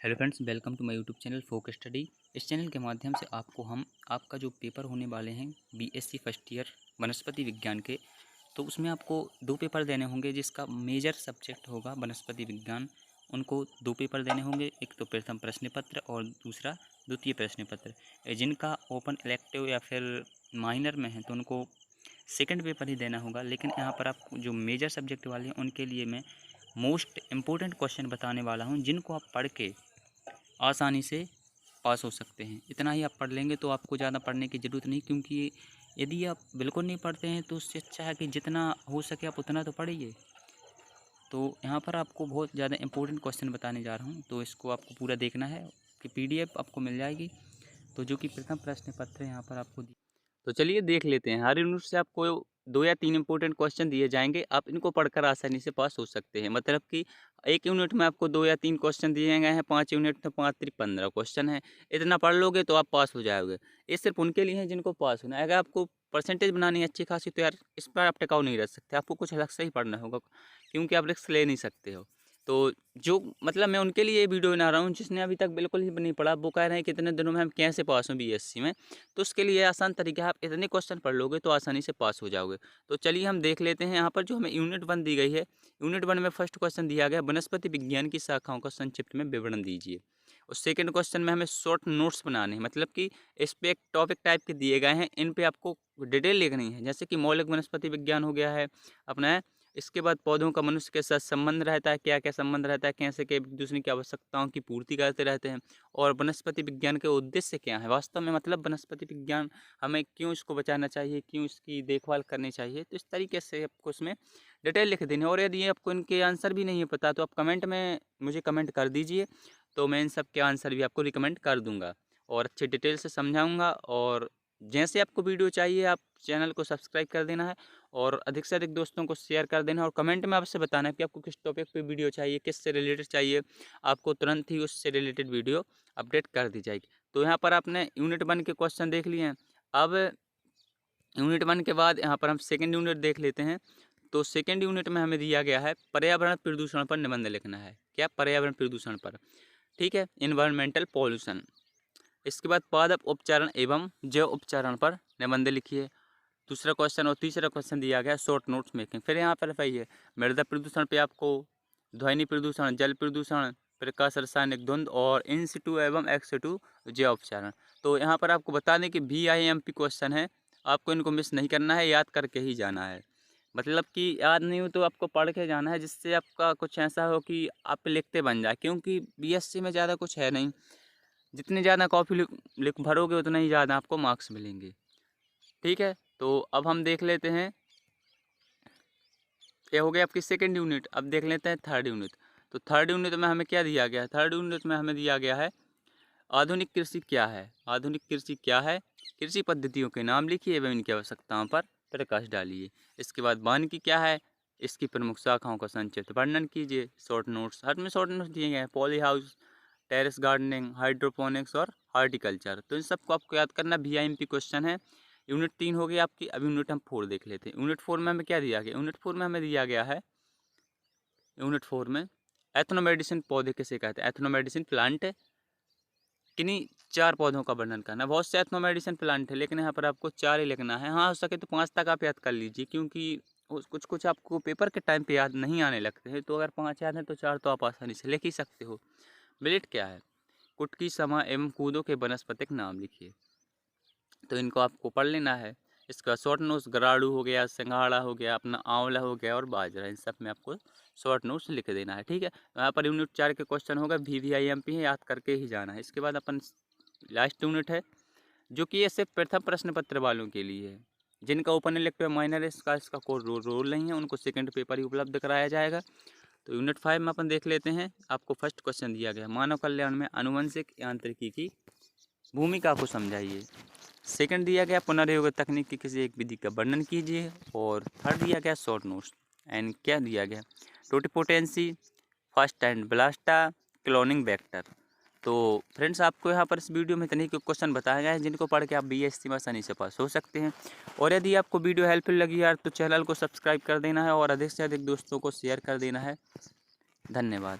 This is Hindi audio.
Hello friends, welcome to my YouTube channel folk study. इस चैनल के माध्यम से आपको हम आपका जो पेपर होने वाले हैं बीएससी फर्स्ट ईयर वनस्पति विज्ञान के, तो उसमें आपको दो पेपर देने होंगे जिसका मेजर सब्जेक्ट होगा वनस्पति विज्ञान। उनको दो पेपर देने होंगे, एक तो प्रथम प्रश्न पत्र और दूसरा द्वितीय प्रश्न पत्र। जिनका ओपन इलेक्टिव या फिर माइनर में है तो उनको सेकंड पेपर ही देना होगा। लेकिन यहाँ पर आप जो मेजर सब्जेक्ट वाले हैं उनके लिए मैं मोस्ट इम्पोर्टेंट क्वेश्चन बताने वाला हूँ, जिनको आप पढ़ के आसानी से पास हो सकते हैं। इतना ही आप पढ़ लेंगे तो आपको ज़्यादा पढ़ने की ज़रूरत नहीं, क्योंकि यदि आप बिल्कुल नहीं पढ़ते हैं तो उससे अच्छा है कि जितना हो सके आप उतना तो पढ़िए। तो यहाँ पर आपको बहुत ज़्यादा इंपॉर्टेंट क्वेश्चन बताने जा रहा हूँ, तो इसको आपको पूरा देखना है कि पीडीएफ आपको मिल जाएगी। तो जो कि प्रथम प्रश्न पत्र यहाँ पर आपको तो चलिए देख लेते हैं। हर यूनिट से आपको 2 या 3 इंपॉर्टेंट क्वेश्चन दिए जाएंगे, आप इनको पढ़कर आसानी से पास हो सकते हैं। मतलब कि एक यूनिट में आपको 2 या 3 क्वेश्चन दिए गए हैं, 5 यूनिट में 5 3 15 क्वेश्चन हैं। इतना पढ़ लोगे तो आप पास हो जाओगे। ये सिर्फ उनके लिए है जिनको पास होना है। अगर आपको परसेंटेज बनानी है अच्छी खासी, तो यार इस पर आप टिकाऊ नहीं रह सकते, आपको कुछ अलग से ही पढ़ना होगा, क्योंकि आप रिस्क ले नहीं सकते हो। तो जो मतलब मैं उनके लिए ये वीडियो बना रहा हूँ जिसने अभी तक बिल्कुल ही नहीं पढ़ा, वो कह रहे हैं कि इतने दिनों में हम कैसे पास हों बीएससी में। तो उसके लिए आसान तरीका है, आप इतने क्वेश्चन पढ़ लोगे तो आसानी से पास हो जाओगे। तो चलिए हम देख लेते हैं। यहाँ पर जो हमें यूनिट 1 दी गई है, यूनिट 1 में फर्स्ट क्वेश्चन दिया गया वनस्पति विज्ञान की शाखाओं का संक्षिप्त में विवरण दीजिए। और सेकंड क्वेश्चन में हमें शॉर्ट नोट्स बनाने हैं, मतलब कि इस पे एक टॉपिक टाइप के दिए गए हैं, इन पे आपको डिटेल लिखनी है। जैसे कि मौलिक वनस्पति विज्ञान हो गया है अपना, इसके बाद पौधों का मनुष्य के साथ संबंध रहता है, क्या क्या संबंध रहता है, कैसे के एक दूसरे की आवश्यकताओं की पूर्ति करते रहते हैं, और वनस्पति विज्ञान के उद्देश्य क्या है वास्तव में, मतलब वनस्पति विज्ञान हमें क्यों इसको बचाना चाहिए, क्यों इसकी देखभाल करनी चाहिए। तो इस तरीके से आपको उसमें डिटेल लिख देनी है। और यदि आपको इनके आंसर भी नहीं पता तो आप कमेंट में मुझे कमेंट कर दीजिए, तो मैं इन सब के आंसर भी आपको रिकमेंड कर दूंगा और अच्छे डिटेल से समझाऊंगा। और जैसे आपको वीडियो चाहिए आप चैनल को सब्सक्राइब कर देना है और अधिक से अधिक दोस्तों को शेयर कर देना है, और कमेंट में आपसे बताना है कि आपको किस टॉपिक पे वीडियो चाहिए, किससे रिलेटेड चाहिए। आपको तुरंत ही उससे रिलेटेड वीडियो अपडेट कर दी जाएगी। तो यहाँ पर आपने यूनिट 1 के क्वेश्चन देख लिए हैं। अब यूनिट 1 के बाद यहाँ पर हम सेकेंड यूनिट देख लेते हैं। तो सेकेंड यूनिट में हमें दिया गया है पर्यावरण प्रदूषण पर निबंध लिखना है। क्या? पर्यावरण प्रदूषण पर, ठीक है, इन्वायरमेंटल पॉल्यूशन। इसके बाद पादप उपचारण एवं जैव उपचारण पर निबंध लिखिए, दूसरा क्वेश्चन। और तीसरा क्वेश्चन दिया गया शॉर्ट नोट्स मेकिंग। फिर यहाँ पर वही है, मृदा प्रदूषण पे आपको ध्वनि प्रदूषण, जल प्रदूषण, प्रकाश रासायनिक धुंध और इन सिटू एवं एक्स सिटू जैव उपचारण। तो यहाँ पर आपको बता दें कि VIMP क्वेश्चन है, आपको इनको मिस नहीं करना है, याद करके ही जाना है। मतलब कि याद नहीं हो तो आपको पढ़ के जाना है, जिससे आपका कुछ ऐसा हो कि आप लिखते बन जाए, क्योंकि बीएससी में ज़्यादा कुछ है नहीं। जितनी ज़्यादा कॉपी लिख भरोगे उतना ही ज़्यादा आपको मार्क्स मिलेंगे, ठीक है। तो अब हम देख लेते हैं, ये हो गया आपकी सेकेंड यूनिट। अब देख लेते हैं थर्ड यूनिट। तो थर्ड यूनिट में हमें क्या दिया गया है? थर्ड यूनिट में हमें दिया गया है आधुनिक कृषि क्या है। आधुनिक कृषि क्या है? कृषि पद्धतियों के नाम लिखिए एवं इनकी आवश्यकताओं पर प्रकाश डालिए। इसके बाद वानिकी क्या है? इसकी प्रमुख शाखाओं का संक्षिप्त वर्णन कीजिए। शॉर्ट नोट्स, हर में शॉर्ट नोट्स दिए गए हैं, poly house, terrace gardening, hydroponics और हॉर्टिकल्चर। तो इन सबको आपको याद करना, VIMP क्वेश्चन है। यूनिट 3 हो गई आपकी। अब यूनिट हम 4 देख लेते हैं। यूनिट 4 में हमें क्या दिया गया? यूनिट 4 में हमें दिया गया है, यूनिट 4 में एथनोमेडिसिन पौधे किसे कहते हैं? एथनोमेडिसिन प्लांट किन्हीं 4 पौधों का वर्णन करना है। बहुत से एथनोमेडिसिन प्लांट है, लेकिन यहाँ पर आपको 4 ही लिखना है। हाँ, हो सके तो 5 तक आप याद कर लीजिए, क्योंकि कुछ कुछ आपको पेपर के टाइम पे याद नहीं आने लगते हैं। तो अगर 5 याद हैं तो 4 तो आप आसानी से लिख ही सकते हो। मिलेट क्या है? कुटकी, समा एवं कूदों के वनस्पतिक नाम लिखिए। तो इनको आपको पढ़ लेना है। इसका शॉर्ट नोट्स गराड़ू हो गया, सिंघाड़ा हो गया, अपना आंवला हो गया और बाजरा, इन सब में आपको शॉर्ट नोट्स लिख देना है, ठीक है। यहाँ पर यूनिट 4 के क्वेश्चन होगा, VVIMP है, याद करके ही जाना है। इसके बाद अपन लास्ट यूनिट है, जो कि ये सिर्फ प्रथम प्रश्न पत्र वालों के लिए है। जिनका ओपन इलेक्टिव माइनर है, इसका कोई रोल नहीं है, उनको सेकंड पेपर ही उपलब्ध कराया जाएगा। तो यूनिट 5 में अपन देख लेते हैं। आपको फर्स्ट क्वेश्चन दिया गया, मानव कल्याण में आनुवंशिक यांत्रिकी की भूमिका को समझाइए। सेकंड दिया गया, पुनर्योग तकनीक की किसी एक विधि का वर्णन कीजिए। और थर्ड दिया गया शॉर्ट नोट्स। एंड क्या दिया गया? टोटिपोटेंसी, फर्स्ट एंड ब्लास्टा, क्लोनिंग वेक्टर। तो फ्रेंड्स, आपको यहाँ पर इस वीडियो में इतने के क्वेश्चन बताए गए हैं, जिनको पढ़ के आप BSc में आसानी से पास हो सकते हैं। और यदि आपको वीडियो हेल्पफुल लगी यार, तो चैनल को सब्सक्राइब कर देना है और अधिक से अधिक दोस्तों को शेयर कर देना है। धन्यवाद।